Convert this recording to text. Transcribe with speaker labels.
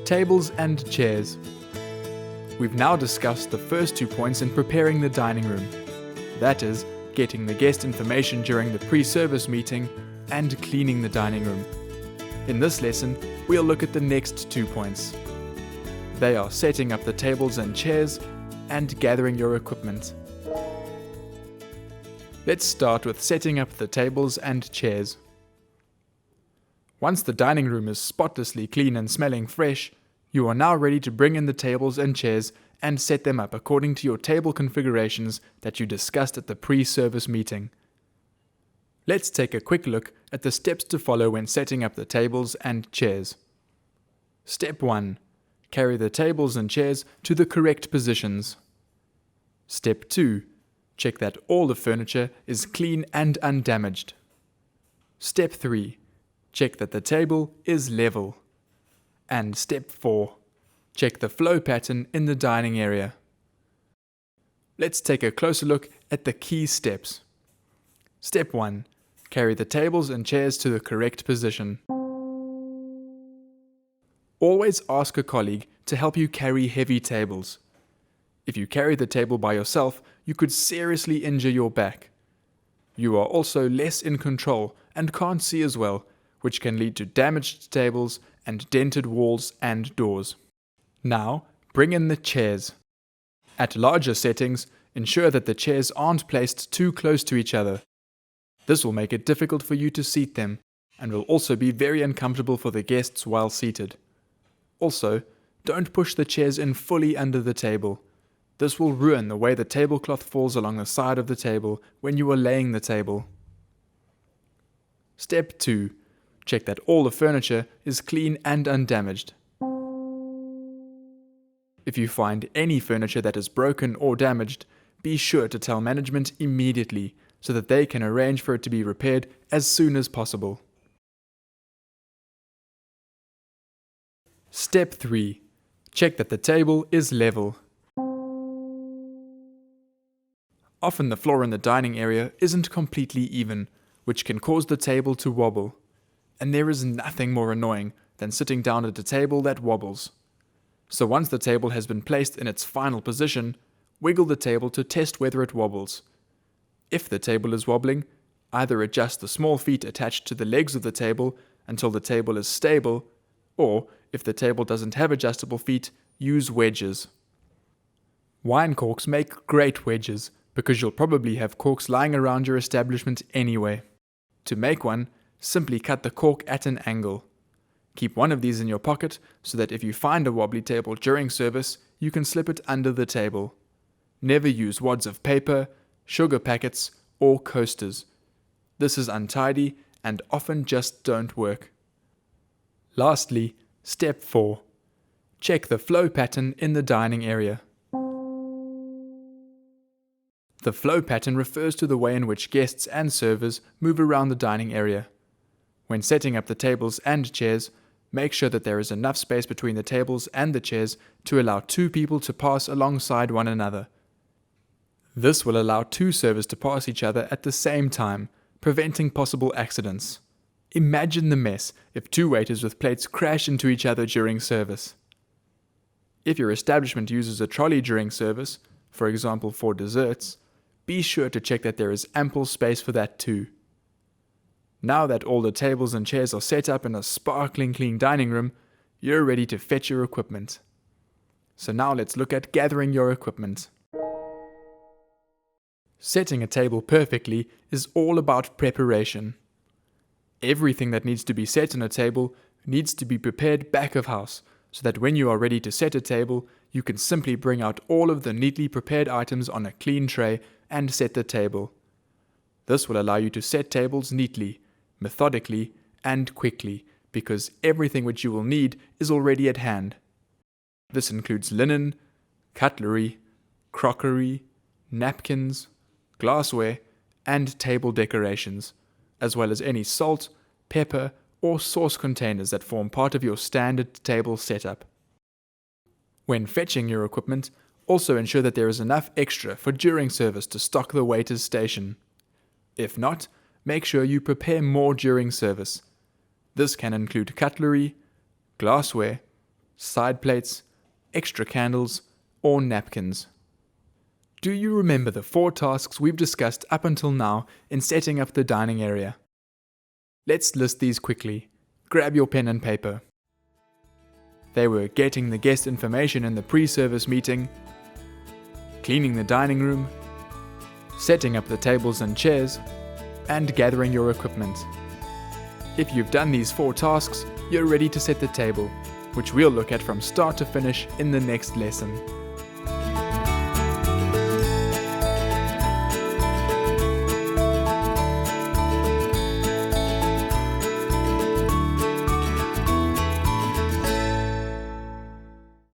Speaker 1: tables and chairs. We've now discussed the first 2 points in preparing the dining room. That is, getting the guest information during the pre-service meeting and cleaning the dining room. In this lesson, we'll look at the next 2 points. They are setting up the tables and chairs and gathering your equipment. Let's start with setting up the tables and chairs. Once the dining room is spotlessly clean and smelling fresh, you are now ready to bring in the tables and chairs and set them up according to your table configurations that you discussed at the pre-service meeting. Let's take a quick look at the steps to follow when setting up the tables and chairs. Step 1. Carry the tables and chairs to the correct positions. Step 2. Check that all the furniture is clean and undamaged. Step 3. Check that the table is level. And step 4. Check the flow pattern in the dining area. Let's take a closer look at the key steps. Step 1. Carry the tables and chairs to the correct position. Always ask a colleague to help you carry heavy tables. If you carry the table by yourself, you could seriously injure your back. You are also less in control and can't see as well, which can lead to damaged tables and dented walls and doors. Now, bring in the chairs. At larger settings, ensure that the chairs aren't placed too close to each other. This will make it difficult for you to seat them, and will also be very uncomfortable for the guests while seated. Also, don't push the chairs in fully under the table. This will ruin the way the tablecloth falls along the side of the table when you are laying the table. Step 2. Check that all the furniture is clean and undamaged. If you find any furniture that is broken or damaged, be sure to tell management immediately so that they can arrange for it to be repaired as soon as possible. Step 3. Check that the table is level. Often the floor in the dining area isn't completely even, which can cause the table to wobble. And there is nothing more annoying than sitting down at a table that wobbles. So once the table has been placed in its final position, wiggle the table to test whether it wobbles. If the table is wobbling, either adjust the small feet attached to the legs of the table until the table is stable, or if the table doesn't have adjustable feet, use wedges. Wine corks make great wedges because you'll probably have corks lying around your establishment anyway. To make one, simply cut the cork at an angle. Keep one of these in your pocket so that if you find a wobbly table during service, you can slip it under the table. Never use wads of paper, sugar packets, or coasters. This is untidy and often just don't work. Lastly, step 4. Check the flow pattern in the dining area. The flow pattern refers to the way in which guests and servers move around the dining area. When setting up the tables and chairs, make sure that there is enough space between the tables and the chairs to allow 2 people to pass alongside one another. This will allow 2 servers to pass each other at the same time, preventing possible accidents. Imagine the mess if 2 waiters with plates crash into each other during service. If your establishment uses a trolley during service, for example for desserts, be sure to check that there is ample space for that too. Now that all the tables and chairs are set up in a sparkling clean dining room, you're ready to fetch your equipment. So now let's look at gathering your equipment. Setting a table perfectly is all about preparation. Everything that needs to be set on a table needs to be prepared back of house, so that when you are ready to set a table, you can simply bring out all of the neatly prepared items on a clean tray and set the table. This will allow you to set tables neatly, methodically, and quickly, because everything which you will need is already at hand. This includes linen, cutlery, crockery, napkins, glassware, and table decorations, as well as any salt, pepper, or sauce containers that form part of your standard table setup. When fetching your equipment, also ensure that there is enough extra for during service to stock the waiter's station. If not, make sure you prepare more during service. This can include cutlery, glassware, side plates, extra candles, or napkins. Do you remember the 4 tasks we've discussed up until now in setting up the dining area? Let's list these quickly. Grab your pen and paper. They were getting the guest information in the pre-service meeting, cleaning the dining room, setting up the tables and chairs, and gathering your equipment. If you've done these 4 tasks, you're ready to set the table, which we'll look at from start to finish in the next lesson.